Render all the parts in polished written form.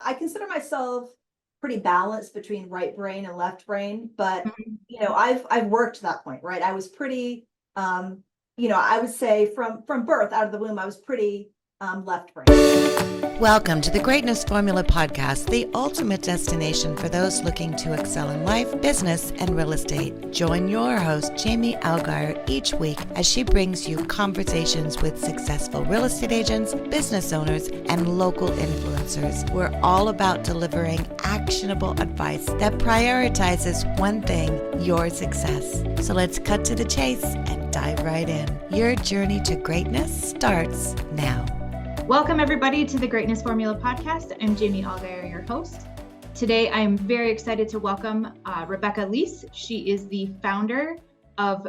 I consider myself pretty balanced between right brain and left brain, but Mhm. I've worked to that point, right? I was pretty, I would say from birth out of the womb, I was pretty left brain. Welcome to the Greatness Formula Podcast, the ultimate destination for those looking to excel in life, business, and real estate. Join your host, Jamee Allgier, each week as she brings you conversations with successful real estate agents, business owners, and local influencers. We're all about delivering actionable advice that prioritizes one thing, your success. So let's cut to the chase and dive right in. Your journey to greatness starts now. Welcome, everybody, to the Greatness Formula Podcast. I'm Jamee Allgier, your host. Today, I'm very excited to welcome Rebecca Leese. She is the founder of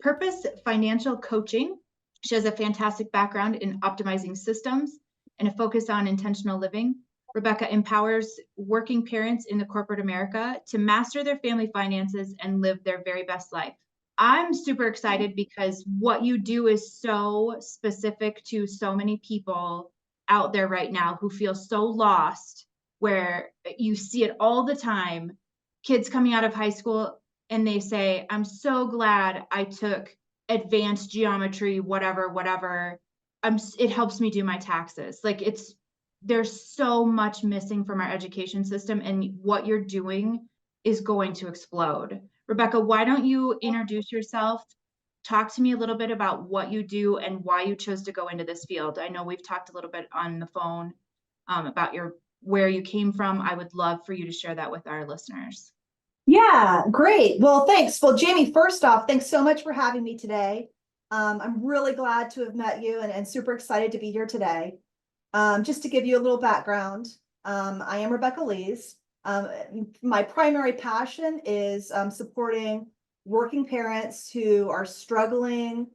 Purpose Financial Coaching. She has a fantastic background in optimizing systems and a focus on intentional living. Rebecca empowers working parents in the corporate America to master their family finances and live their very best life. I'm super excited because what you do is so specific to so many people out there right now who feel so lost, where you see it all the time. Kids coming out of high school and they say, I'm so glad I took advanced geometry, whatever. It helps me do my taxes. There's so much missing from our education system, and what you're doing is going to explode. Rebecca, why don't you introduce yourself? Talk to me a little bit about what you do and why you chose to go into this field. I know we've talked a little bit on the phone about where you came from. I would love for you to share that with our listeners. Yeah, great. Well, thanks. Well, Jamie, first off, thanks so much for having me today. I'm really glad to have met you and super excited to be here today. Just to give you a little background, I am Rebecca Leese. My primary passion is supporting working parents who are struggling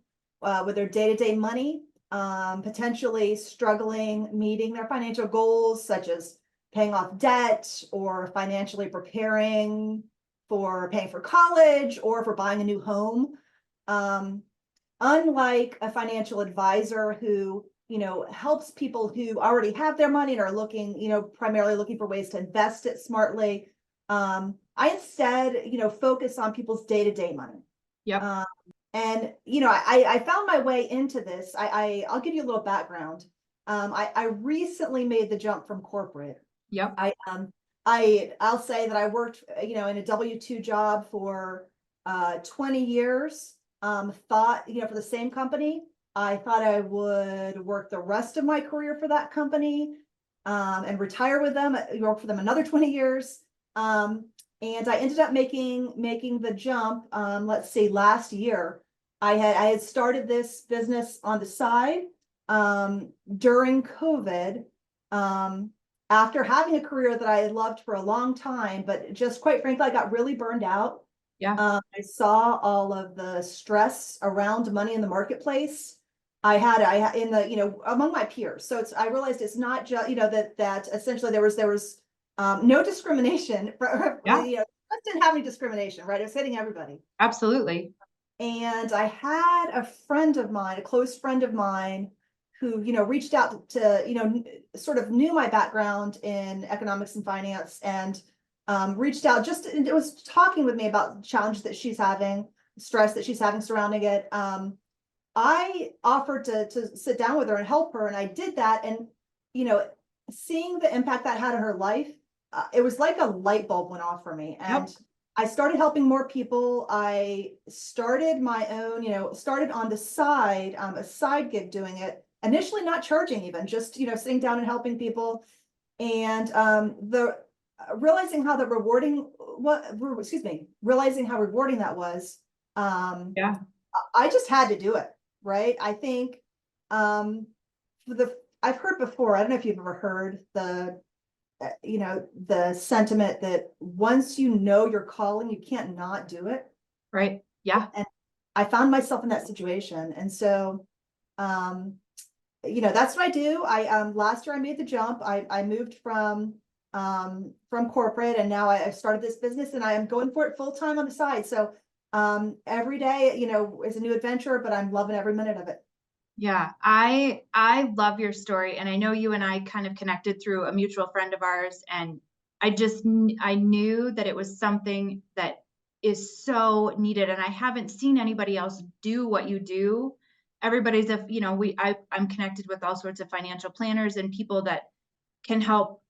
with their day-to-day money, potentially struggling meeting their financial goals, such as paying off debt or financially preparing for paying for college or for buying a new home. Unlike a financial advisor who helps people who already have their money and are looking, primarily looking for ways to invest it smartly. I instead, focus on people's day-to-day money. Yep. I found my way into this. I'll give you a little background. I recently made the jump from corporate. Yep. I'll say that I worked, in a W-2 job for 20 years. Thought, for the same company. I thought I would work the rest of my career for that company and retire with them, work for them another 20 years. And I ended up making the jump, let's see, last year. I had started this business on the side during COVID, after having a career that I had loved for a long time, but just quite frankly, I got really burned out. Yeah. I saw all of the stress around money in the marketplace. I had in the, among my peers. So I realized it's not just, that essentially there was no discrimination for, Yeah. I didn't have any discrimination, right? It was hitting everybody. Absolutely. And I had a friend of mine, a close friend of mine, who, reached out to, sort of knew my background in economics and finance, and reached out it was talking with me about challenges that she's having, stress that she's having surrounding it. I offered to sit down with her and help her, and I did that. And seeing the impact that had on her life, it was like a light bulb went off for me. And Yep. I started helping more people. I started my own, started on the side, a side gig doing it, initially not charging, even just sitting down and helping people. And realizing how rewarding that was. Yeah. I just had to do it. Right. I think I've heard before, I don't know if you've ever heard the sentiment that once you know your calling, you can't not do it. Right. Yeah. And I found myself in that situation. And so, that's what I do. Last year I made the jump. I moved from corporate, and now I started this business, and I am going for it full time on the side. So every day, is a new adventure, but I'm loving every minute of it. Yeah, I love your story, and I know you and I kind of connected through a mutual friend of ours, and I knew that it was something that is so needed, and I haven't seen anybody else do what you do. Everybody's I'm connected with all sorts of financial planners and people that can help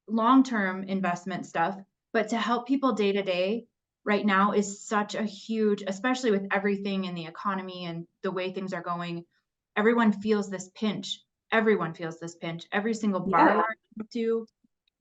long-term investment stuff, but to help people day to day right now is such a huge, especially with everything in the economy and the way things are going. Everyone feels this pinch. Everyone feels this pinch. Every single borrower Yeah. I talk to,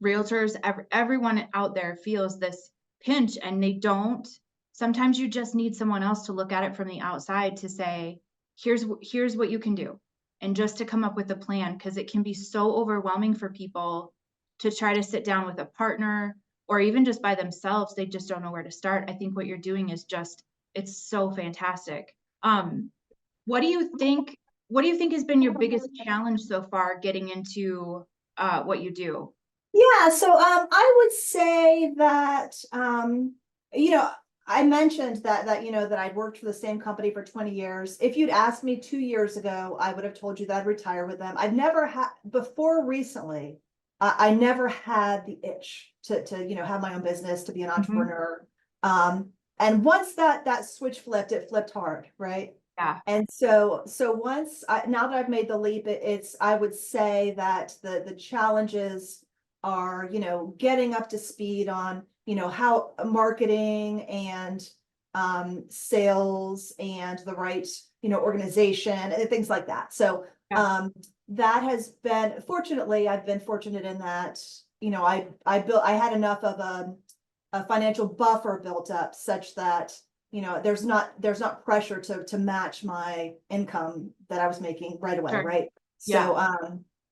realtors, everyone out there feels this pinch, and they don't. Sometimes you just need someone else to look at it from the outside to say, here's what you can do, and just to come up with a plan, because it can be so overwhelming for people to try to sit down with a partner or even just by themselves. They just don't know where to start. I think what you're doing is just, it's so fantastic. What do you think, what do you think has been your biggest challenge so far getting into what you do? Yeah, so I would say that you know, I mentioned that I'd worked for the same company for 20 years. If you'd asked me 2 years ago, I would have told you that I'd retire with them. I've never had before recently, I never had the itch to have my own business, to be an Mhm. entrepreneur. And once that switch flipped, it flipped hard, right? Yeah, And so now that I've made the leap, it's I would say that the challenges are, getting up to speed on, how marketing and sales and the right, organization and things like that. So yeah, that has been, fortunately, I've been fortunate in that, I had enough of a financial buffer built up such that there's not pressure to match my income that I was making right away, sure. right? Yeah,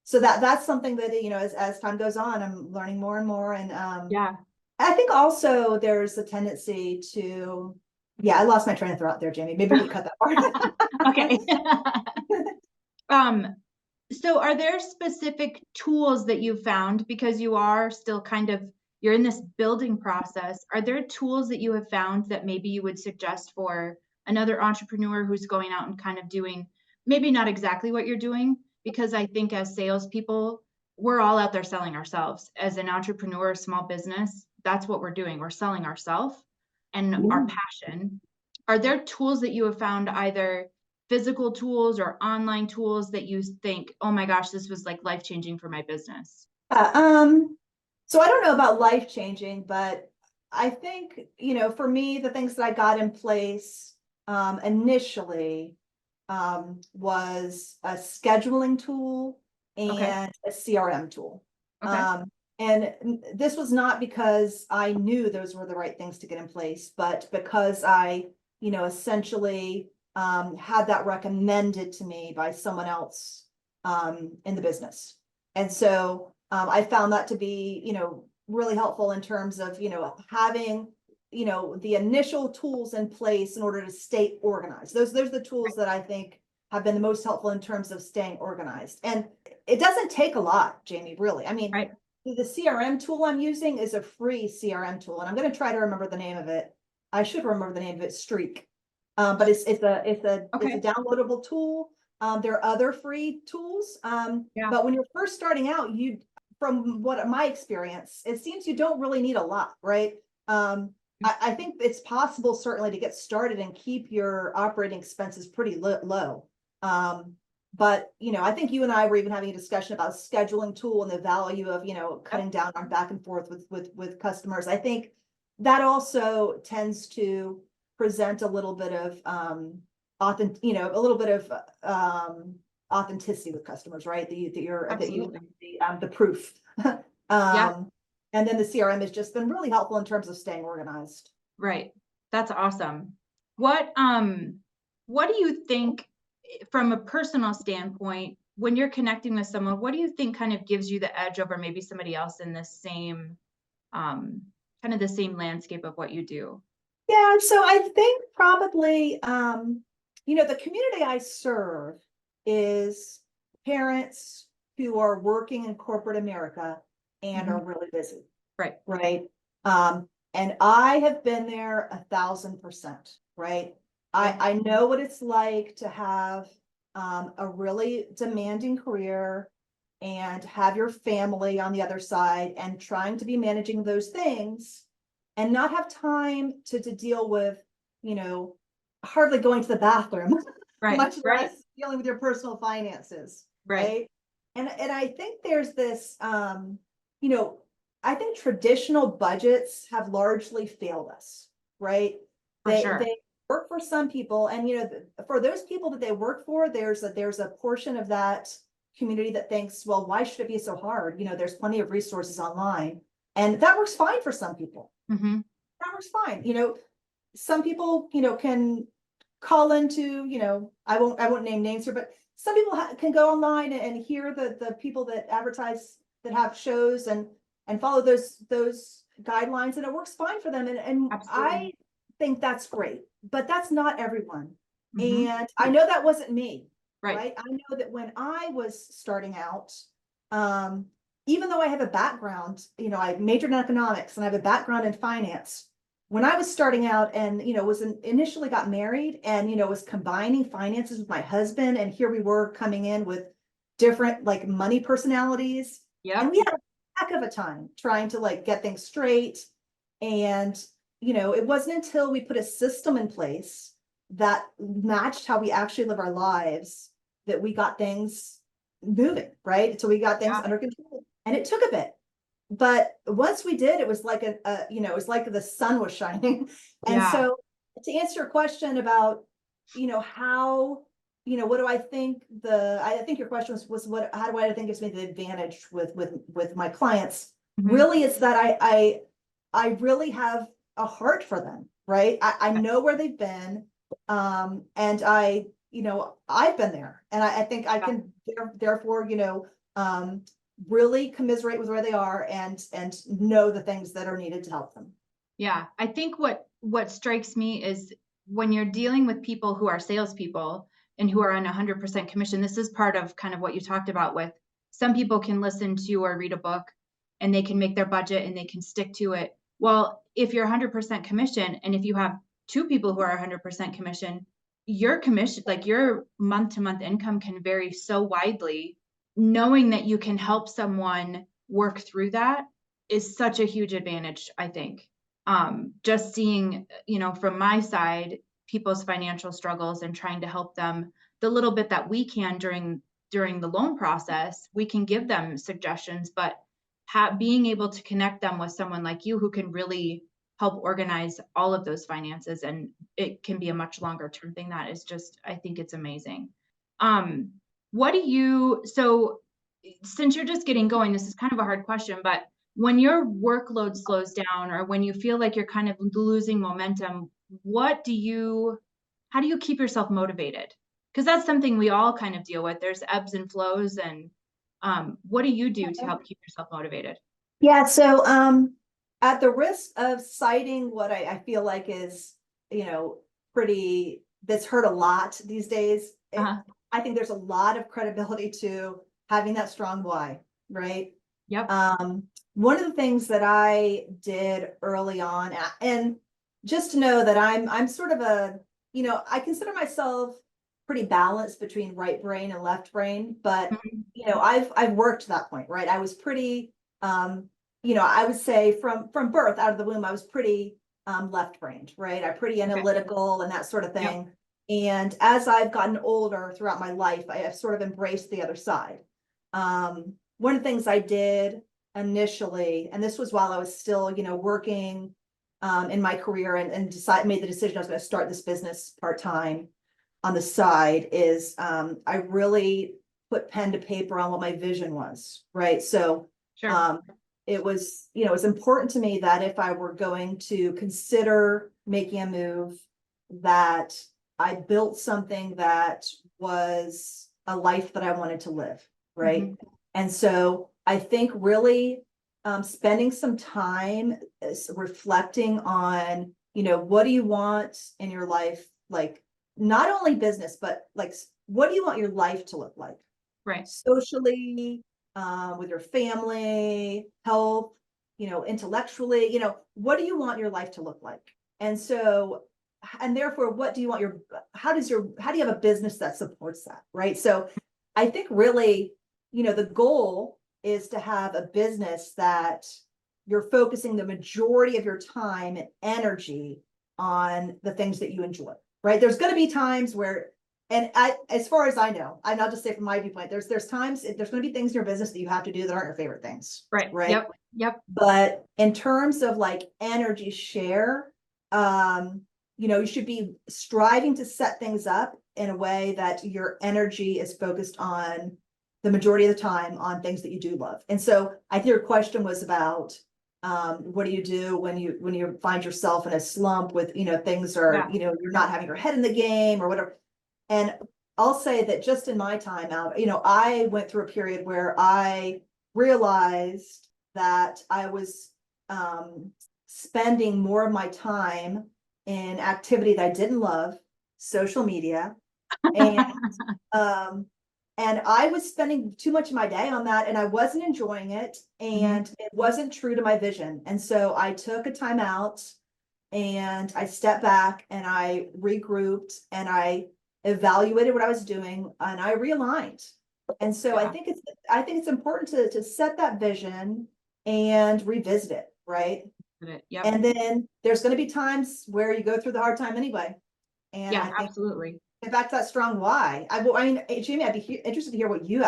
So that's something that as time goes on, I'm learning more and more. And yeah. I think also there's a tendency to, yeah, I lost my train of thought there, Jamie. Maybe we could cut that part. Okay. Um, so are there specific tools that you found, because you are still kind of, you're in this building process? Are there tools that you have found that maybe you would suggest for another entrepreneur who's going out and kind of doing maybe not exactly what you're doing? Because I think as salespeople, we're all out there selling ourselves. As an entrepreneur, small business, that's what we're doing. We're selling ourselves and our passion. Are there tools that you have found, either physical tools or online tools, that you think, oh my gosh, this was like life changing for my business? Uh, so I don't know about life changing, but I think, for me, the things that I got in place initially was a scheduling tool Okay. and a CRM tool. Okay. And this was not because I knew those were the right things to get in place, but because I, essentially had that recommended to me by someone else in the business. And so I found that to be, really helpful in terms of, having, the initial tools in place in order to stay organized. Those are the tools that I think have been the most helpful in terms of staying organized. And it doesn't take a lot, Jamie, really. I mean, Right. the CRM tool I'm using is a free CRM tool, and I'm going to try to remember the name of it. I should remember the name of it, Streak. But it's a Okay. downloadable tool. There are other free tools. Yeah. But when you're first starting out, from what my experience, it seems you don't really need a lot, right? I think it's possible certainly to get started and keep your operating expenses pretty low. But I think you and I were even having a discussion about scheduling tool and the value of, Yep. cutting down on back and forth with customers. I think that also tends to present a little bit of a little bit of authenticity with customers, right? That you Absolutely. the proof. Yeah. um, and then the CRM has just been really helpful in terms of staying organized. Right. That's awesome. What do you think, from a personal standpoint, when you're connecting with someone, what do you think kind of gives you the edge over maybe somebody else in the same, um, kind of the same landscape of what you do? Yeah, so I think probably the community I serve is parents who are working in corporate America and Mhm. are really busy, Right. right? And I have been there 1,000%, right? Yep. I know what it's like to have a really demanding career and have your family on the other side and trying to be managing those things and not have time to deal with, hardly going to the bathroom, Right. much Right. less dealing with your personal finances, Right. right? And I think there's this, I think traditional budgets have largely failed us, right? For sure. They work for some people, and for those people that they work for, there's a portion of that community that thinks, well, why should it be so hard? There's plenty of resources online, and that works fine for some people. Mm-hmm. That works fine. Some people, can call into, I won't name names here, but some people can go online and hear the people that advertise, that have shows, and follow those guidelines, and it works fine for them. And Absolutely. I think that's great, but that's not everyone. Mm-hmm. And I know that wasn't me, Right. right? I know that when I was starting out, even though I have a background, I majored in economics and I have a background in finance. When I was starting out and, initially got married and, was combining finances with my husband, and here we were coming in with different like money personalities. Yep. And we had a heck of a time trying to like get things straight. And, it wasn't until we put a system in place that matched how we actually live our lives that we got things moving, right? So we got things under control, and it took a bit. But once we did, it was like it was like the sun was shining. And so to answer your question about, how, what do I think I think your question was how do I think gives me the advantage with my clients? Mm-hmm. Really, it's that I really have a heart for them, right? I know where they've been. And I've been there, and I think I can therefore, really commiserate with where they are and know the things that are needed to help them. Yeah. I think what strikes me is when you're dealing with people who are salespeople and who are on 100% commission, this is part of kind of what you talked about with some people can listen to or read a book and they can make their budget and they can stick to it. Well, if you're 100% commission, and if you have two people who are 100% commission, your commission, like your month to month income can vary so widely. Knowing that you can help someone work through that is such a huge advantage, I think. Just seeing, from my side, people's financial struggles and trying to help them the little bit that we can during the loan process, we can give them suggestions, but being able to connect them with someone like you who can really help organize all of those finances, and it can be a much longer term thing, that is just, I think it's amazing. So since you're just getting going, this is kind of a hard question, but when your workload slows down or when you feel like you're kind of losing momentum, how do you keep yourself motivated? Because that's something we all kind of deal with. There's ebbs and flows, and what do you do to help keep yourself motivated? Yeah. So, at the risk of citing what I feel like is, that's hurt a lot these days. I think there's a lot of credibility to having that strong why, right? Yep. One of the things that I did early on, and just to know that I'm sort of I consider myself pretty balanced between right brain and left brain, but I've worked to that point, right? I was pretty, I would say from birth, out of the womb, I was pretty left brained, right? I'm pretty analytical and that sort of thing. Yep. And as I've gotten older throughout my life, I have sort of embraced the other side. One of the things I did initially, and this was while I was still, working in my career and made the decision I was going to start this business part-time on the side, is I really put pen to paper on what my vision was, right? So it was, it was important to me that if I were going to consider making a move, that I built something that was a life that I wanted to live, right? Mm-hmm. And so I think really spending some time reflecting on, what do you want in your life? Like not only business, but like, what do you want your life to look like? Right. Socially, with your family, health, intellectually, what do you want your life to look like? And so and therefore, what do you want how do you have a business that supports that, right? So I think really, the goal is to have a business that you're focusing the majority of your time and energy on the things that you enjoy, right? There's going to be times where, as far as I know, and I'll just say from my viewpoint, there's times there's going to be things in your business that you have to do that aren't your favorite things. Right. Right. Yep. But in terms of like energy share, you should be striving to set things up in a way that your energy is focused on the majority of the time on things that you do love. And so I think your question was about, what do you do when you find yourself in a slump with, things are, you're not having your head in the game or whatever. And I'll say that just in my time out, I went through a period where I realized that I was spending more of my time in activity that I didn't love, social media, and and I was spending too much of my day on that, and I wasn't enjoying it, and it wasn't true to my vision. And so I took a time out, and I stepped back, and I regrouped, and I evaluated what I was doing, and I realigned. And so I think it's important to set that vision and revisit it, right? Yep. And then there's going to be times where you go through the hard time anyway. And I think, absolutely. in fact, that strong why. I mean, Jamie, I'd be interested to hear what you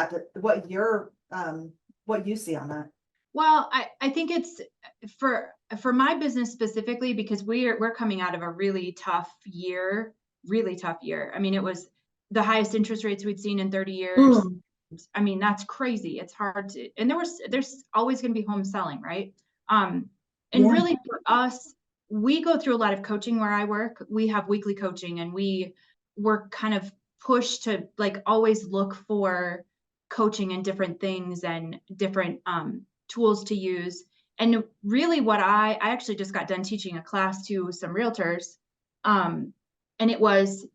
see on that. Well, I think it's for my business specifically, because we're coming out of a really tough year. I mean, it was the highest interest rates we'd seen in 30 years. I mean, that's crazy. It's hard to, and there's always going to be home selling, right? And really for us, we go through a lot of coaching where I work. We have weekly coaching, and we're kind of pushed to like always look for coaching and different things and different tools to use. And really what I actually just got done teaching a class to some realtors. And it was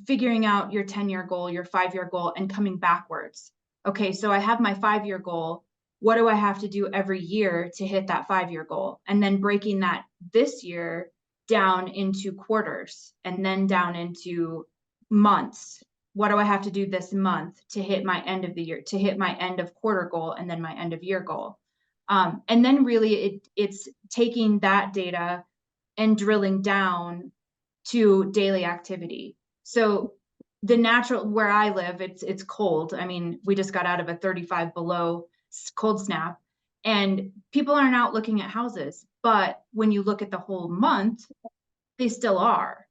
figuring out your 10-year goal, your 5-year goal, and coming backwards. Okay, so I have my 5-year goal. What do I have to do every year to hit that 5-year goal? And then breaking that this year down into quarters and then down into months. What do I have to do this month to hit my end of the year, to hit my end of quarter goal and then my end of year goal? And then really it's taking that data and drilling down to daily activity. So the natural, where I live, it's cold. I mean, we just got out of a 35 below cold snap, and people aren't out looking at houses. But when you look at the whole month, they still are.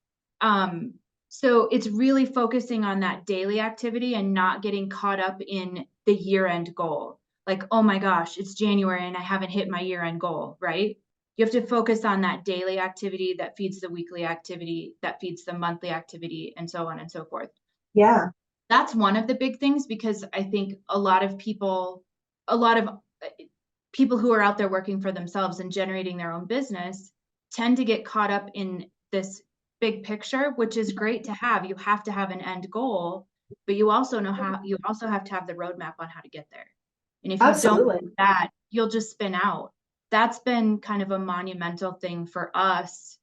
So it's really focusing on that daily activity and not getting caught up in the year-end goal. Like, oh my gosh, it's January and I haven't hit my year-end goal, right? You have to focus on that daily activity that feeds the weekly activity, that feeds the monthly activity, and so on and so forth. Yeah. That's one of the big things, because I think a lot of people who are out there working for themselves and generating their own business tend to get caught up in this big picture, which is great to have. You have to have an end goal, but you also have to have the roadmap on how to get there. And if you don't do that, you'll just spin out. That's been kind of a monumental thing for us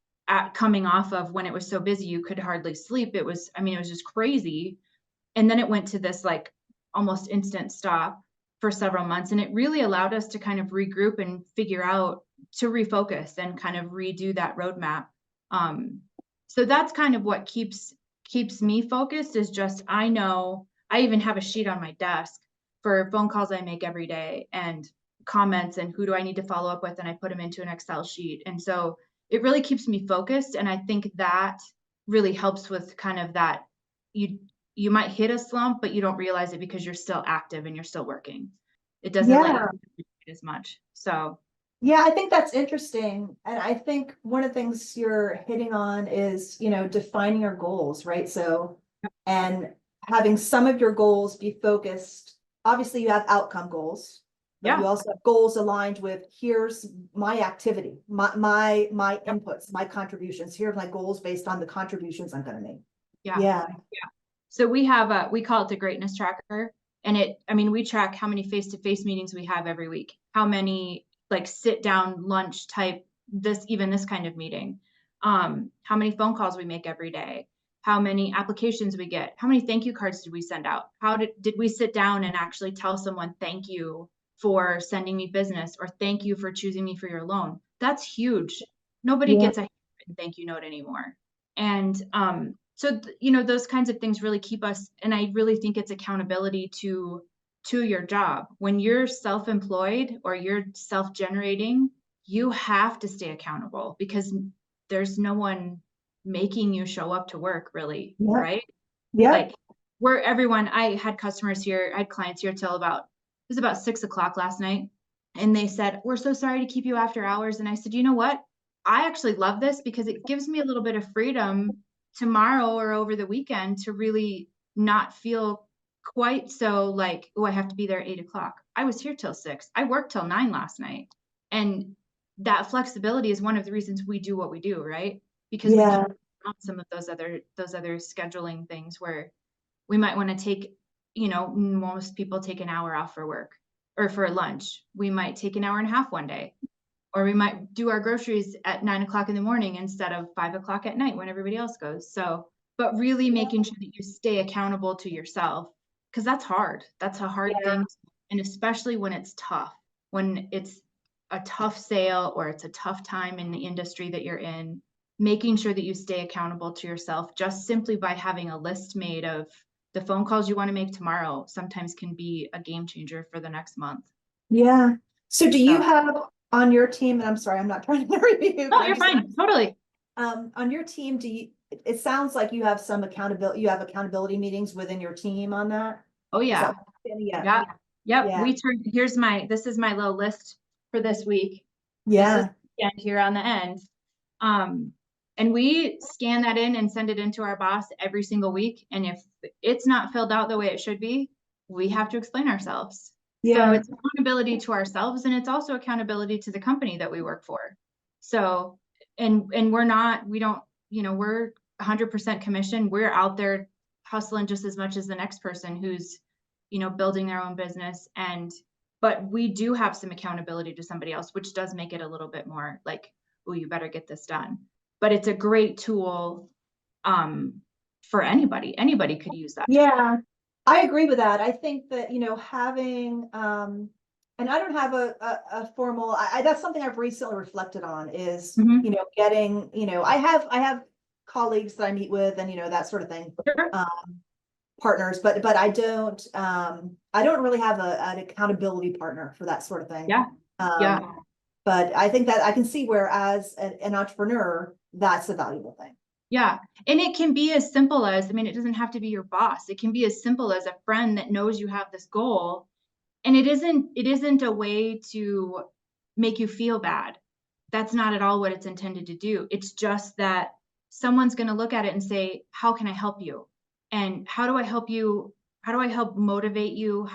coming off of when it was so busy, you could hardly sleep. It was just crazy. And then it went to this like almost instant stop for several months. And it really allowed us to kind of regroup and figure out to refocus and kind of redo that roadmap. So that's kind of what keeps me focused, is just, I know I even have a sheet on my desk for phone calls I make every day and comments and who do I need to follow up with. And I put them into an Excel sheet. And so it really keeps me focused. And I think that really helps with kind of that you might hit a slump, but you don't realize it because you're still active and you're still working. It doesn't let you as much. So yeah, I think that's interesting. And I think one of the things you're hitting on is, defining your goals, right? So, and having some of your goals be focused. Obviously you have outcome goals, but you also have goals aligned with, here's my activity, my inputs, my contributions. Here are my goals based on the contributions I'm going to make. Yeah. So we call it the greatness tracker. And we track how many face-to-face meetings we have every week, how many like sit down lunch type, this kind of meeting. how many phone calls we make every day, how many applications we get, how many thank you cards did we send out? How did we sit down and actually tell someone, thank you for sending me business, or thank you for choosing me for your loan? That's huge. Nobody Yeah. gets a handwritten thank you note anymore. And so, those kinds of things really keep us, and I really think it's accountability to your job. When you're self-employed or you're self-generating, you have to stay accountable, because there's no one making you show up to work, really, Yeah. right? Yeah. Like, I had customers here, I had clients here till it was about 6 o'clock last night. And they said, we're so sorry to keep you after hours. And I said, you know what? I actually love this because it gives me a little bit of freedom tomorrow or over the weekend to really not feel quite so like, oh, I have to be there at 8 o'clock. I was here till 6. I worked till 9 last night. And that flexibility is one of the reasons we do what we do, right? Because we Yeah. can on some of those other scheduling things where we might want to take, most people take an hour off for work or for lunch. We might take an hour and a half one day, or we might do our groceries at 9 o'clock in the morning instead of 5 o'clock at night when everybody else goes. So, but really making sure that you stay accountable to yourself, because that's hard. That's a hard thing. And especially when it's tough, when it's a tough sale or it's a tough time in the industry that you're in, making sure that you stay accountable to yourself just simply by having a list made of the phone calls you want to make tomorrow sometimes can be a game changer for the next month. Yeah. So do you So- have on your team, and I'm sorry, I'm not trying to review you. No, you're fine. Totally. On your team, it sounds like you have some accountability meetings within your team on that? Oh yeah. Yeah. Yep. Yeah. This is my little list for this week. Yeah. This is the end here on the end. And we scan that in and send it into our boss every single week. And if it's not filled out the way it should be, we have to explain ourselves. So Yeah. it's accountability to ourselves, and it's also accountability to the company that we work for. So, and we're 100% commission. We're out there hustling just as much as the next person who's, building their own business. But we do have some accountability to somebody else, which does make it a little bit more like, oh, you better get this done. But it's a great tool for anybody. Anybody could use that. Yeah, I agree with that. I think that, having, and I don't have a formal, that's something I've recently reflected on is, Mhm. Getting, I have colleagues that I meet with and, that sort of thing. Sure. Partners, but I don't really have an accountability partner for that sort of thing. Yeah. Yeah. But I think that I can see where as an entrepreneur, that's a valuable thing. Yeah. And it can be as simple as, it doesn't have to be your boss. It can be as simple as a friend that knows you have this goal. And it isn't a way to make you feel bad. That's not at all what it's intended to do. It's just that someone's going to look at it and say, how can I help you? And how do I help you? How do I help motivate you?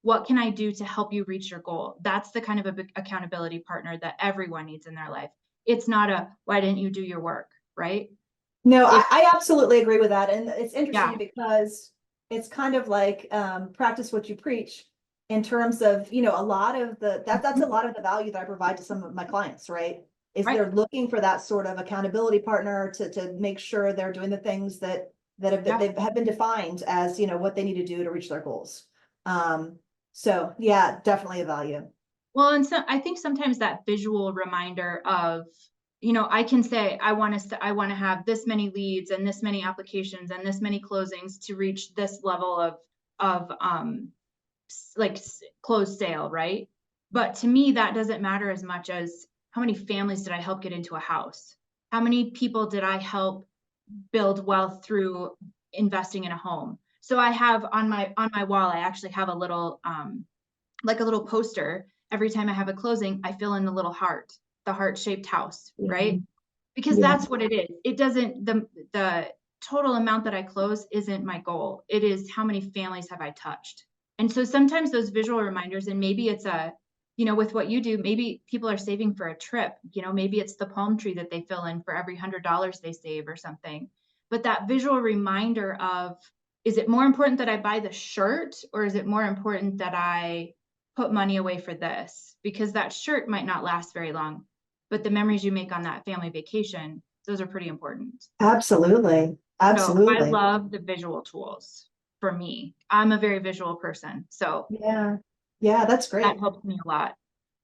What can I do to help you reach your goal? That's the kind of accountability partner that everyone needs in their life. It's not why didn't you do your work? Right? No, I absolutely agree with that. And it's interesting Yeah. because it's kind of like practice what you preach in terms of, a lot of that's a lot of the value that I provide to some of my clients, right? Is Right. they're looking for that sort of accountability partner to make sure they're doing the things that have been defined as, what they need to do to reach their goals. So yeah, definitely a value. Well, and so I think sometimes that visual reminder of, I can say, I want to have this many leads and this many applications and this many closings to reach this level of closed sale, right? But to me, that doesn't matter as much as how many families did I help get into a house? How many people did I help build wealth through investing in a home? So I have on my wall, I actually have a little like a little poster. Every time I have a closing, I fill in the little heart, the heart-shaped house, right? Because that's what it is. It doesn't, the total amount that I close isn't my goal. It is how many families have I touched. And so sometimes those visual reminders, and maybe it's with what you do, maybe people are saving for a trip, maybe it's the palm tree that they fill in for every $100 they save or something. But that visual reminder of, is it more important that I buy the shirt, or is it more important that I put money away for this? Because that shirt might not last very long. but the memories you make on that family vacation, those are pretty important. Absolutely. So I Absolutely. love the visual tools for me. I'm a very visual person, so Yeah. Yeah, that's that great. helps me a lot.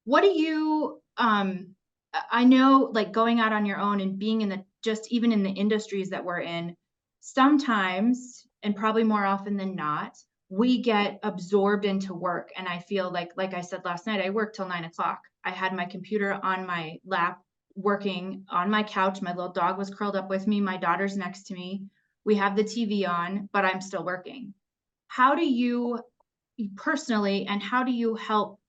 What do you, I know like going out on your own and being in the, just even in the industries that we're in, sometimes, and probably more often than not, we get absorbed into work. And I feel like I said last night, I worked till 9 o'clock. I had my computer on my lap, working on my couch. My little dog was curled up with me. My daughter's next to me. We have the TV on, but I'm still working. How do you personally, and how do you help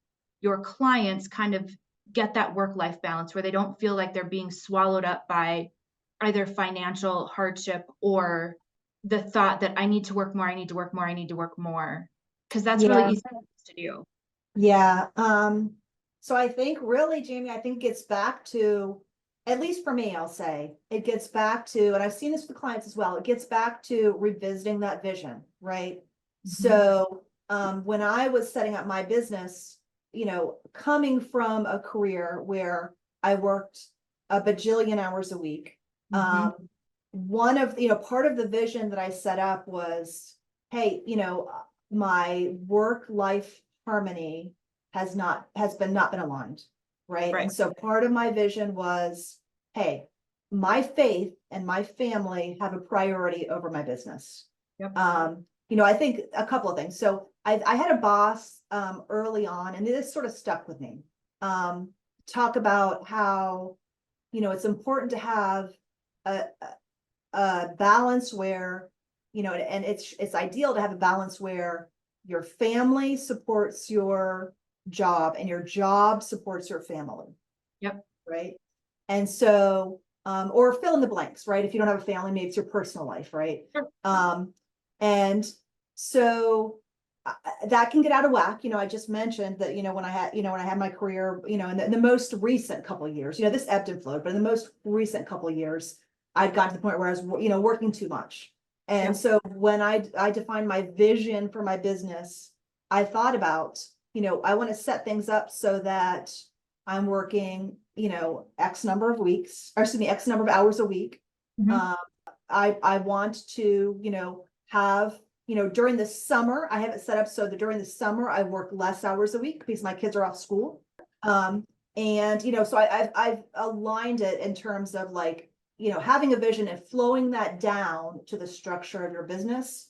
your clients kind of get that work-life balance where they don't feel like they're being swallowed up by either financial hardship or the thought that I need to work more, I need to work more, I need to work more? Because that's really Yeah. easy to do. Yeah. So I think really, Jamie, I think it gets back to, at least for me, I'll say, it gets back to, and I've seen this with clients as well, it gets back to revisiting that vision, right? So when I was setting up my business, coming from a career where I worked a bajillion hours a week, one of, part of the vision that I set up was, hey, my work-life harmony has not been aligned, right? Right. And so part of my vision was, hey, my faith and my family have a priority over my business. Yep. I think a couple of things. So I had a boss early on, and this sort of stuck with me. Talk about how, it's important to have a balance where, and it's ideal to have a balance where your family supports your job and your job supports your family. Yep. Right. And so, or fill in the blanks, right? If you don't have a family, maybe it's your personal life, right? Sure. And so that can get out of whack. I just mentioned that, when I had my career, in the most recent couple of years, this ebbed and flowed, but in the most recent couple of years, I'd gotten to the point where I was, working too much. And so when I defined my vision for my business, I thought about, I want to set things up so that I'm working, X number of weeks, or excuse me, X number of hours a week. I want to, have, during the summer, I have it set up so that during the summer I work less hours a week because my kids are off school. And, so I've aligned it in terms of like, having a vision and flowing that down to the structure of your business.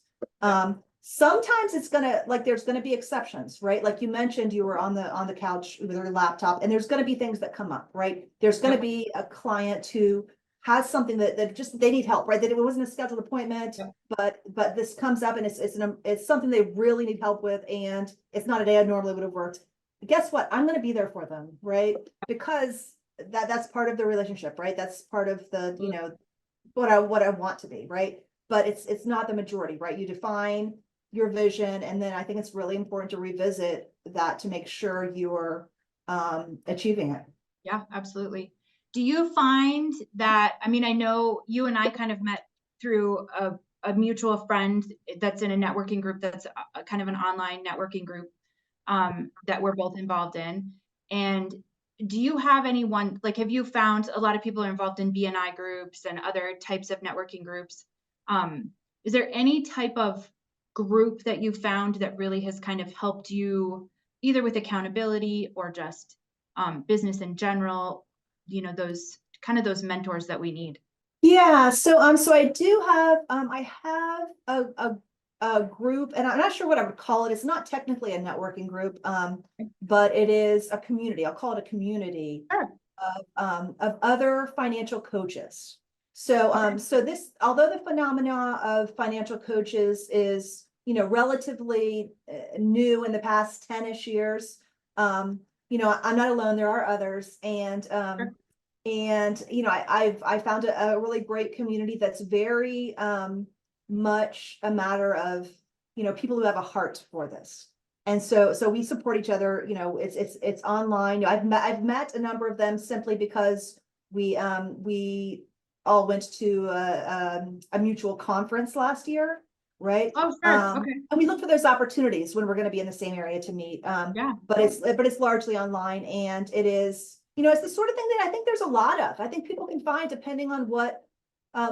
Sometimes it's there's gonna be exceptions, right? Like you mentioned, you were on the couch with your laptop, and there's gonna be things that come up, right? There's gonna be a client who has something that just they need help, right? That it wasn't a scheduled appointment, but this comes up and it's something they really need help with, and it's not a day I normally would have worked. Guess what? I'm gonna be there for them, right? Because that's part of the relationship, right? That's part of the, what I want to be, right? But it's not the majority, right? You define your vision, and then I think it's really important to revisit that to make sure you're achieving it. Yeah, absolutely. Do you find that, I mean, I know you and I kind of met through a mutual friend that's in a networking group that's a kind of an online networking group that we're both involved in. And do you have anyone, like, have you found a lot of people are involved in BNI groups and other types of networking groups? Is there any type of group that you found that really has kind of helped you either with accountability or just business in general, those mentors that we need? Yeah, so I do have I have a group, and I'm not sure what I would call it. It's not technically a networking group, but it is a community. I'll call it a community of other financial coaches. So so this, although the phenomena of financial coaches is, relatively new in the past 10-ish years, I'm not alone. There are others, and I found a really great community that's very much a matter of, people who have a heart for this. And so we support each other, it's online. I've met a number of them simply because we all went to a mutual conference last year, right? Oh, sure. Okay. And we look for those opportunities when we're going to be in the same area to meet. Yeah. But it's largely online, and it is, it's the sort of thing that I think there's a lot of. I think people can find, depending on what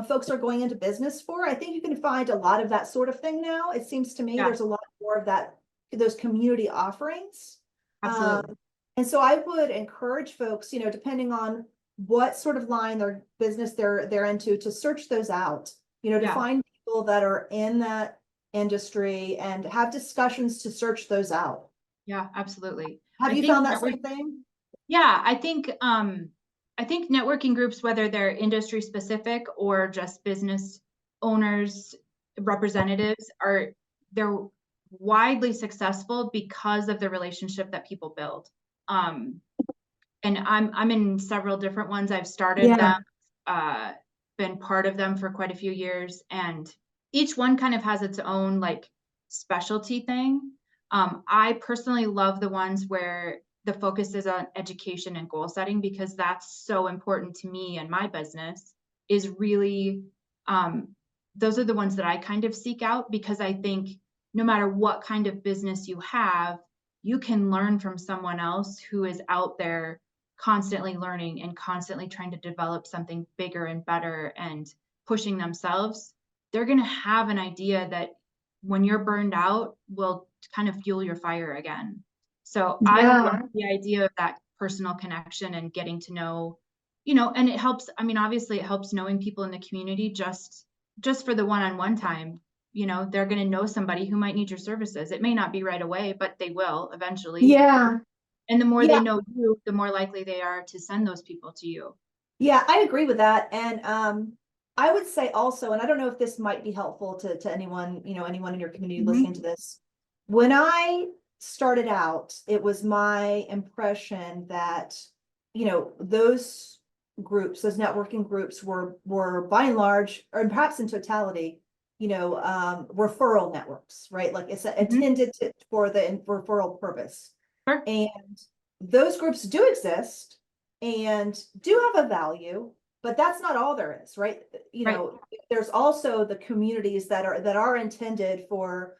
folks are going into business for. I think you can find a lot of that sort of thing now. It seems to me Yeah. there's a lot more of that, those community offerings. Absolutely. And so I would encourage folks, depending on what sort of line their business they're into, to search those out, to Yeah. find people that are in that industry and have discussions to search those out. Yeah, absolutely. Have I you think found that same thing? Yeah, I think networking groups, whether they're industry specific or just business owners, representatives, they're widely successful because of the relationship that people build. And I'm in several different ones. I've started them, been part of them for quite a few years, and each one kind of has its own like specialty thing. I personally love the ones where the focus is on education and goal setting, because that's so important to me and my business. Is really, those are the ones that I kind of seek out, because I think no matter what kind of business you have, you can learn from someone else who is out there constantly learning and constantly trying to develop something bigger and better and pushing themselves. They're going to have an idea that when you're burned out will kind of fuel your fire again. So I love the idea of that personal connection and getting to know, and it helps. I mean, obviously it helps knowing people in the community just for the one-on-one time. They're going to know somebody who might need your services. It may not be right away, but they will eventually. Yeah. And the more Yeah. they know you, the more likely they are to send those people to you. Yeah, I agree with that. And I would say also, and I don't know if this might be helpful to anyone, anyone in your community listening to this. When I started out, it was my impression that, those groups, those networking groups were by and large, or perhaps in totality, referral networks, right? Like it's intended for the referral purpose. Sure. And those groups do exist and do have a value, but that's not all there is, right? There's also the communities that are intended for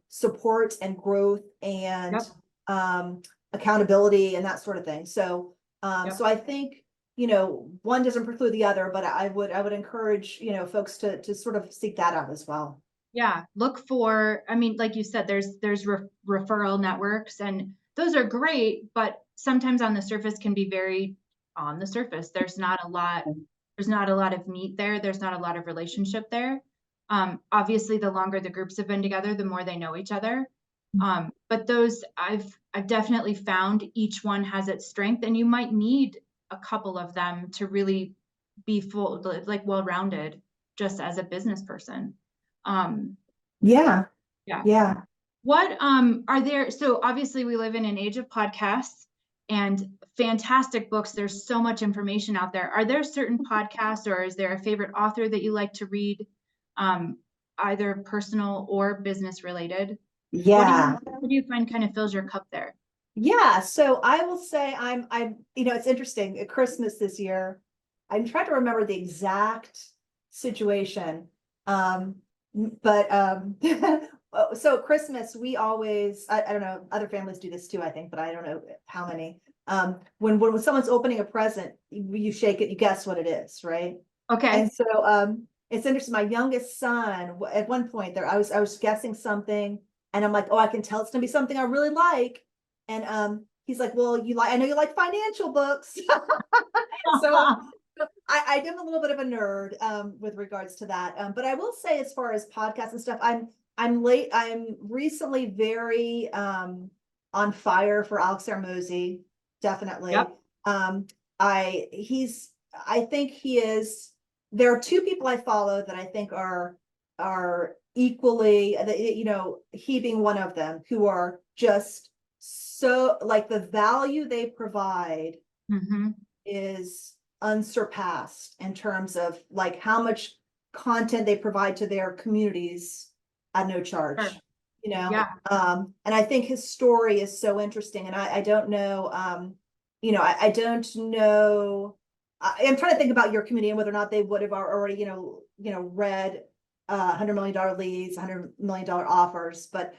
support and growth and accountability and that sort of thing. So so I think one doesn't preclude the other, but I would encourage folks to sort of seek that out as well. Yeah, look for, I mean, like you said, there's referral networks, and those are great, but sometimes on the surface can be very on the surface. There's not a lot of meat there. There's not a lot of relationship there. Obviously, the longer the groups have been together, the more they know each other. But those I've definitely found each one has its strength, and you might need a couple of them to really be full, like well-rounded, just as a business person. Yeah. What are there? So obviously we live in an age of podcasts and fantastic books. There's so much information out there. Are there certain podcasts, or is there a favorite author that you like to read, either personal or business related? Yeah. What do you find kind of fills your cup there? Yeah. So I will say I'm it's interesting. At Christmas this year, I'm trying to remember the exact situation. But so at Christmas, we always, I don't know, other families do this too, I think, but I don't know how many. When someone's opening a present, you shake it, you guess what it is, right? Okay. And so it's interesting. My youngest son, at one point there, I was guessing something, and I'm like, oh, I can tell it's gonna be something I really like. And he's like, well, I know you like financial books. So I am a little bit of a nerd with regards to that. But I will say, as far as podcasts and stuff, I'm recently very on fire for Alex Hermosi, definitely. Yep. I think he is. There are two people I follow that I think are equally, he being one of them, who are just so, like, the value they provide is unsurpassed in terms of like how much content they provide to their communities at no charge. Sure. And I think his story is so interesting, and I don't know, I don't know. I'm trying to think about your community and whether or not they would have already, read $100 million leads, $100 million offers, but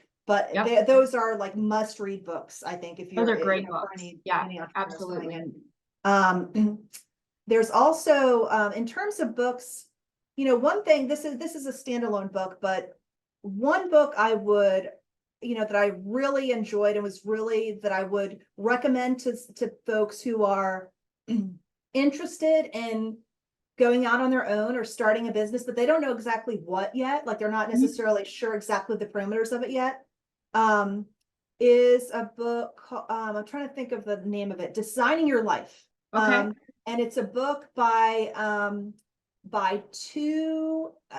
those are like must-read books, I think, if you're those are great for books. any Yeah, entrepreneurs absolutely. coming in. There's also, in terms of books, one thing, this is a standalone book, but one book I would, that I really enjoyed and was really that I would recommend to folks who are interested in going out on their own or starting a business, but they don't know exactly what yet. Like they're not necessarily sure exactly the parameters of it yet. Is a book, I'm trying to think of the name of it, Designing Your Life. Okay. And it's a book by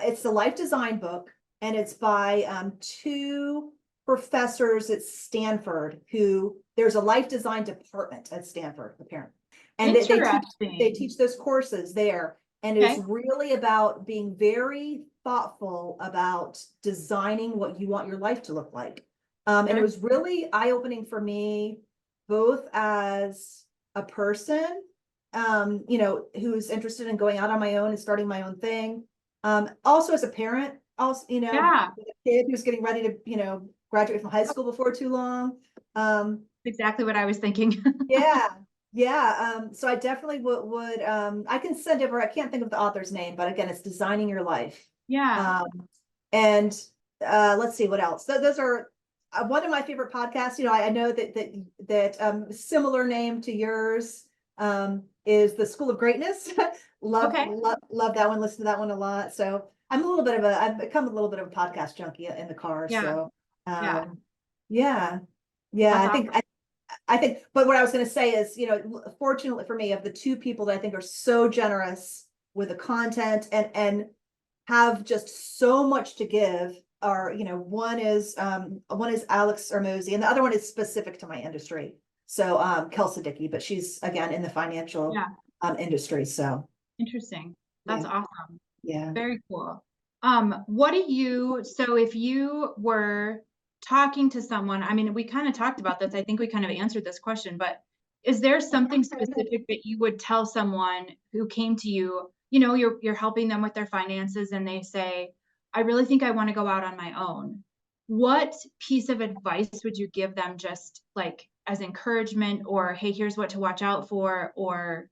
it's the life design book, and it's by two professors at Stanford who there's a life design department at Stanford, apparently. And they teach those courses there. And it's really about being very thoughtful about designing what you want your life to look like. And it was really eye-opening for me, both as a person, who's interested in going out on my own and starting my own thing. Also as a parent, also, with a kid who's getting ready to, graduate from high school before too long. Exactly what I was thinking. Yeah. So I definitely would, I can send over, I can't think of the author's name, but again, it's Designing Your Life. Yeah. And let's see what else. So those are one of my favorite podcasts. I know that similar name to yours is The School of Greatness. love that one. Listen to that one a lot. So I've become a little bit of a podcast junkie in the car. Yeah. So Yeah. I think, but what I was going to say is, fortunately for me, of the two people that I think are so generous with the content and have just so much to give are, one is Alex Hermosi, and the other one is specific to my industry. So Kelsey Dickey, but she's again in the financial industry. So interesting. That's awesome. Yeah. Very cool. So if you were talking to someone, I mean, we kind of talked about this. I think we kind of answered this question, but is there something specific that you would tell someone who came to you, you're helping them with their finances and they say, I really think I want to go out on my own. What piece of advice would you give them, just like as encouragement, or, hey, here's what to watch out for, or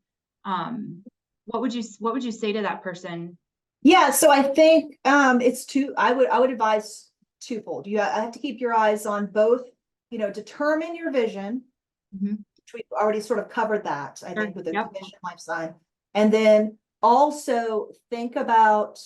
what would you say to that person? Yeah, so I think I would advise twofold. I have to keep your eyes on both, determine your vision, which we've already sort of covered that, I think, with the mission life sign. And then also think about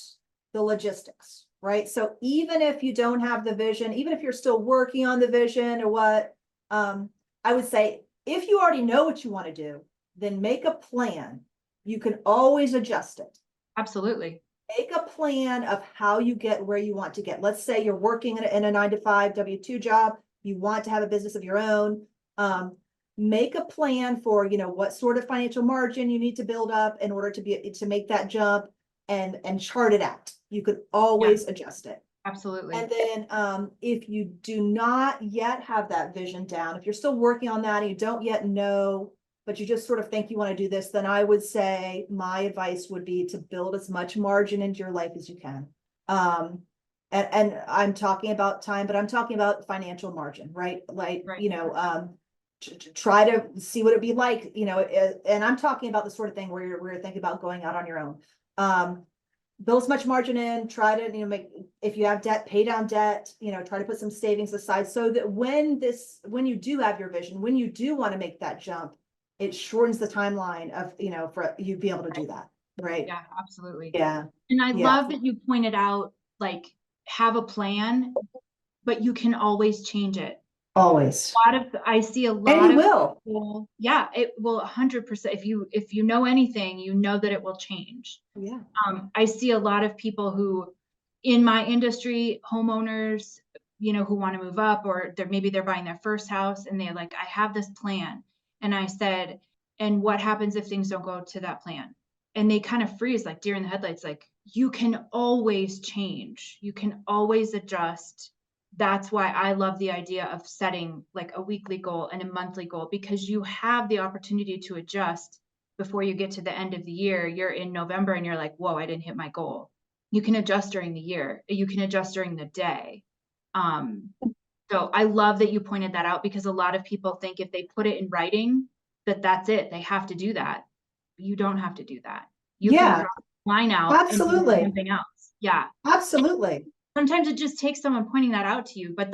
the logistics, right? So even if you don't have the vision, even if you're still working on the vision or what, I would say, if you already know what you want to do, then make a plan. You can always adjust it. Absolutely. Make a plan of how you get where you want to get. Let's say you're working in a 9-to-5 W-2 job. You want to have a business of your own. Make a plan for, what sort of financial margin you need to build up in order to make that jump, and chart it out. You could always adjust it. Absolutely. And then if you do not yet have that vision down, if you're still working on that and you don't yet know, but you just sort of think you want to do this, then I would say my advice would be to build as much margin into your life as you can. And I'm talking about time, but I'm talking about financial margin, right? Like, try to see what it'd be like, and I'm talking about the sort of thing where you're thinking about going out on your own. Build as much margin in, try to, if you have debt, pay down debt, try to put some savings aside so that when you do have your vision, when you do want to make that jump, it shortens the timeline of, for you be able to do that. Right. Yeah, absolutely. Yeah. And I love that you pointed out, like, have a plan, but you can always change it. Always. I see a lot and of will. People, it will 100%. If you know anything, you know that it will change. Yeah. I see a lot of people who, in my industry, homeowners, who want to move up, or maybe they're buying their first house and they're like, I have this plan. And I said, and what happens if things don't go to that plan? And they kind of freeze, like deer in the headlights, like, you can always change. You can always adjust. That's why I love the idea of setting like a weekly goal and a monthly goal, because you have the opportunity to adjust before you get to the end of the year. You're in November and you're like, whoa, I didn't hit my goal. You can adjust during the year. You can adjust during the day. So I love that you pointed that out, because a lot of people think if they put it in writing, that's it. They have to do that. You don't have to do that. You can Yeah, drop the line out and do absolutely. something else. Yeah. Absolutely. Sometimes it just takes someone pointing that out to you, but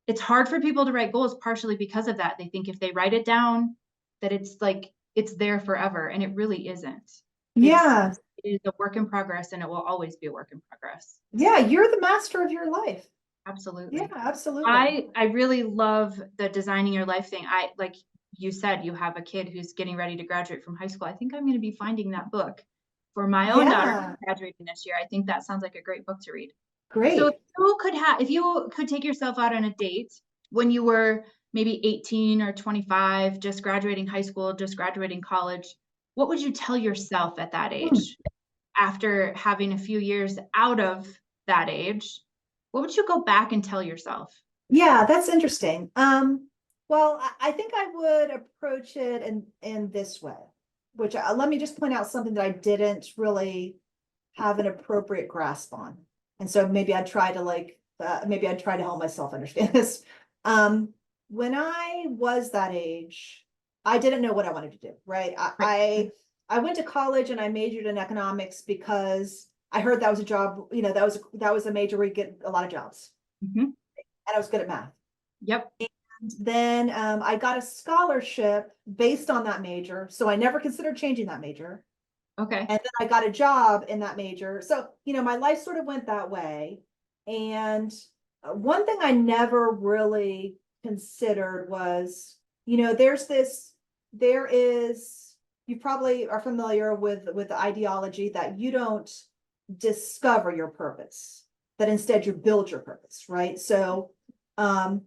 it's hard for people to write goals partially because of that. They think if they write it down, that it's like, it's there forever. And it really isn't. Yeah. It is a work in progress, and it will always be a work in progress. Yeah. You're the master of your life. Absolutely. Yeah, absolutely. I really love the designing your life thing. Like you said, you have a kid who's getting ready to graduate from high school. I think I'm going to be finding that book for my own daughter graduating this year. I think that sounds like a great book to read. Great. So if you could take yourself out on a date when you were maybe 18 or 25, just graduating high school, just graduating college, what would you tell yourself at that age? After having a few years out of that age, what would you go back and tell yourself? Yeah, that's interesting. Well, I think I would approach it in this way, which let me just point out something that I didn't really have an appropriate grasp on. And so maybe I'd try to help myself understand this. When I was that age, I didn't know what I wanted to do, right? I went to college and I majored in economics because I heard that was a job, that was a major where you get a lot of jobs. And I was good at math. Yep. And then I got a scholarship based on that major. So I never considered changing that major. Okay. And then I got a job in that major. So, my life sort of went that way. And one thing I never really considered was, you probably are familiar with the ideology that you don't discover your purpose, that instead you build your purpose, right? So, as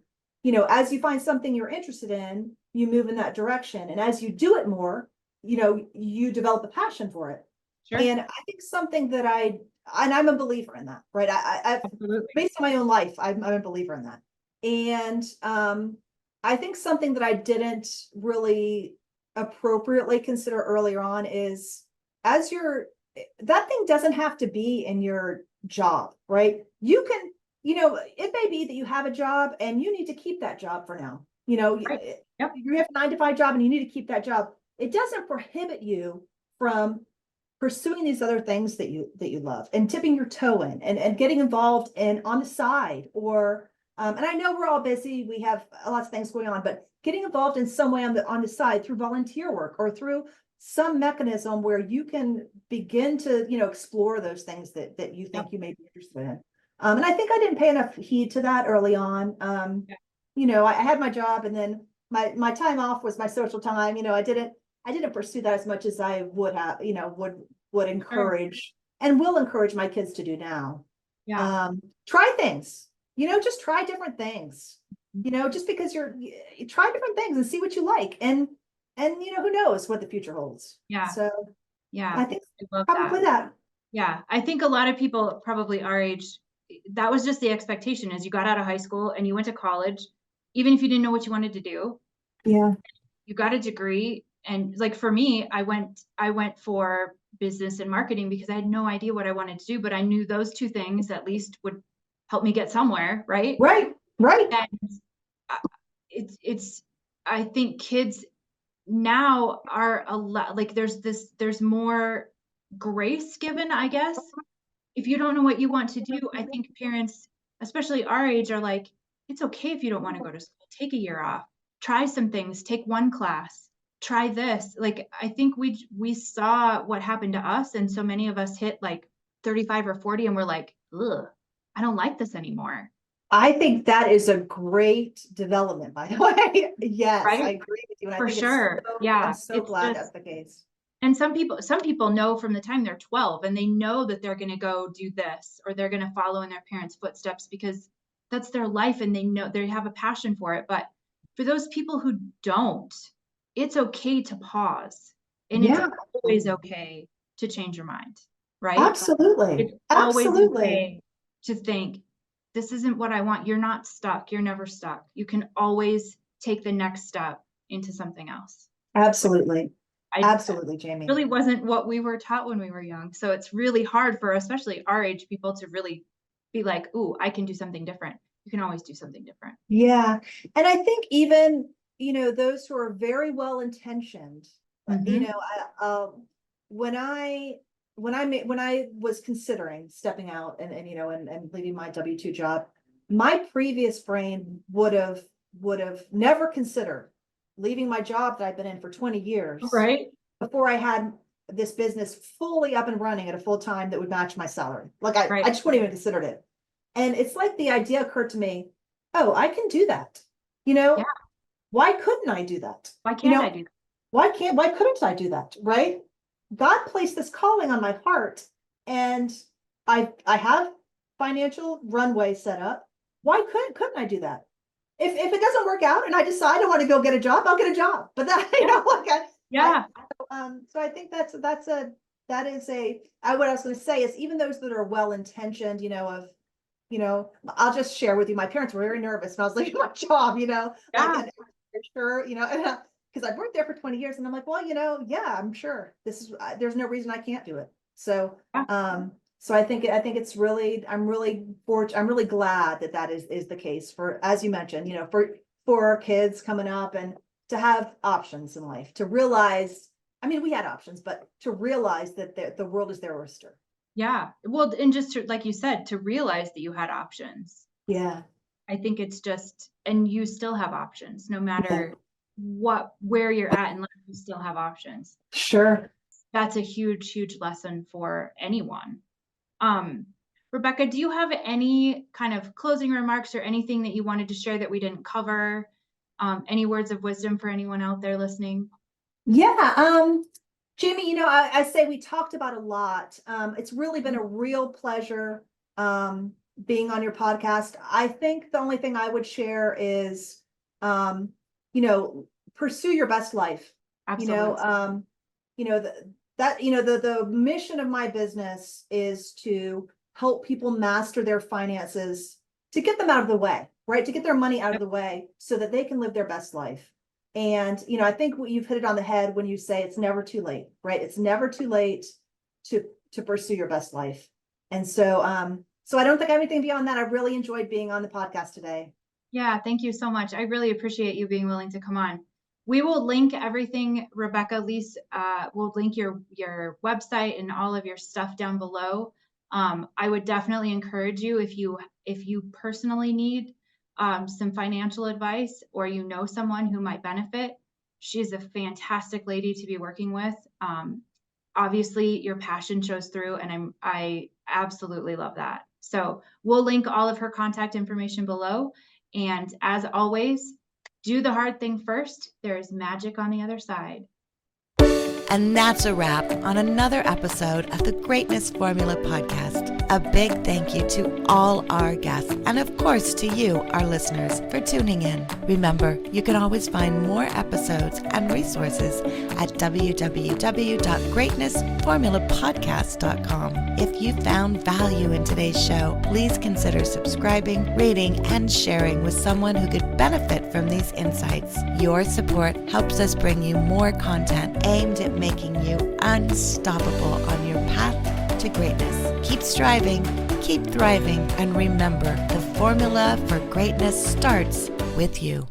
you find something you're interested in, you move in that direction. And as you do it more, you develop a passion for it. Sure. And I think something that I'm a believer in that, right? I've based on my own life, I'm a believer in that. And I think something that I didn't really appropriately consider earlier on is that thing doesn't have to be in your job, right? You can, it may be that you have a job and you need to keep that job for now. Right. Yep. You have a 9-to-5 job and you need to keep that job. It doesn't prohibit you from pursuing these other things that you love and tipping your toe in and getting involved in on the side or and I know we're all busy, we have lots of things going on, but getting involved in some way on the side through volunteer work or through some mechanism where you can begin to explore those things that you think you may be interested in. And I think I didn't pay enough heed to that early on. I had my job and then my time off was my social time. I didn't pursue that as much as I would have, would encourage and will encourage my kids to do now. Yeah. Try things, just try different things, just because you try different things and see what you like. And who knows what the future holds. Yeah. So yeah, I think I love probably that. Yeah. I think a lot of people probably our age, that was just the expectation as you got out of high school and you went to college, even if you didn't know what you wanted to do. Yeah. You got a degree. And like for me, I went for business and marketing because I had no idea what I wanted to do, but I knew those two things at least would help me get somewhere. Right. Right. And I think kids now are a lot like there's more grace given, I guess. If you don't know what you want to do, I think parents, especially our age, are like, it's okay if you don't want to go to school, take a year off, try some things, take one class, try this. Like, I think we saw what happened to us. And so many of us hit like 35 or 40 and we're like, ugh, I don't like this anymore. I think that is a great development, by the way. Yes, right? I agree with you. And For sure. I'm so glad that's the case. And some people know from the time they're 12 and they know that they're going to go do this or they're going to follow in their parents' footsteps because that's their life and they know they have a passion for it. But for those people who don't, it's okay to pause. And it's always okay to change your mind, right? Absolutely. It's always okay to think, this isn't what I want. You're not stuck. You're never stuck. You can always take the next step into something else. Absolutely. Absolutely, Jamie. Really wasn't what we were taught when we were young. So it's really hard for especially our age people to really be like, ooh, I can do something different. You can always do something different. Yeah. And I think even those who are very well intentioned, Mhm. when I was considering stepping out and leaving my W-2 job, my previous brain would have never considered leaving my job that I've been in for 20 years Right. before I had this business fully up and running at a full time that would match my salary. Like Right. I just wouldn't even considered it. And it's like the idea occurred to me, oh, I can do that. Yeah. Why couldn't I do that? Why can't I do that? Why couldn't I do that? Right? God placed this calling on my heart, and I have financial runway set up. Why couldn't I do that? If it doesn't work out and I decide I want to go get a job, I'll get a job. But that, Yeah. so I think that is what I was going to say is even those that are well intentioned, I'll just share with you. My parents were very nervous and I was leaving my job, Yeah. and sure, because I've worked there for 20 years and I'm like, well, yeah, I'm sure there's no reason I can't do it. So, Yeah. so I think it's really, I'm really glad that is the case for, as you mentioned, for kids coming up and to have options in life, to realize, I mean, we had options, but to realize that the world is their oyster. Yeah. Well, and just like you said, to realize that you had options. Yeah. I think it's just, and you still have options, no matter where you're at in life, you still have options. Sure. That's a huge, huge lesson for anyone. Rebecca, do you have any kind of closing remarks or anything that you wanted to share that we didn't cover? Any words of wisdom for anyone out there listening? Yeah. Jamie, I say we talked about a lot. It's really been a real pleasure being on your podcast. I think the only thing I would share is, pursue your best life. Absolutely. The mission of my business is to help people master their finances, to get them out of the way, right? To get their money out of the way so that they can live their best life. And, I think you've hit it on the head when you say it's never too late, right? It's never too late to pursue your best life. And so I don't think I have anything beyond that. I really enjoyed being on the podcast today. Yeah, thank you so much. I really appreciate you being willing to come on. We will link everything, Rebecca, Lise, we'll link your website and all of your stuff down below. I would definitely encourage you if you personally need some financial advice or someone who might benefit. She's a fantastic lady to be working with. Obviously, your passion shows through, and I absolutely love that. So we'll link all of her contact information below. And as always, do the hard thing first. There is magic on the other side. And that's a wrap on another episode of the Greatness Formula podcast. A big thank you to all our guests and of course to you, our listeners, for tuning in. Remember, you can always find more episodes and resources at www.greatnessformulapodcast.com. If you found value in today's show, please consider subscribing, rating, and sharing with someone who could benefit from these insights. Your support helps us bring you more content aimed at making you unstoppable on your path to greatness. Keep striving, keep thriving, and remember, the formula for greatness starts with you.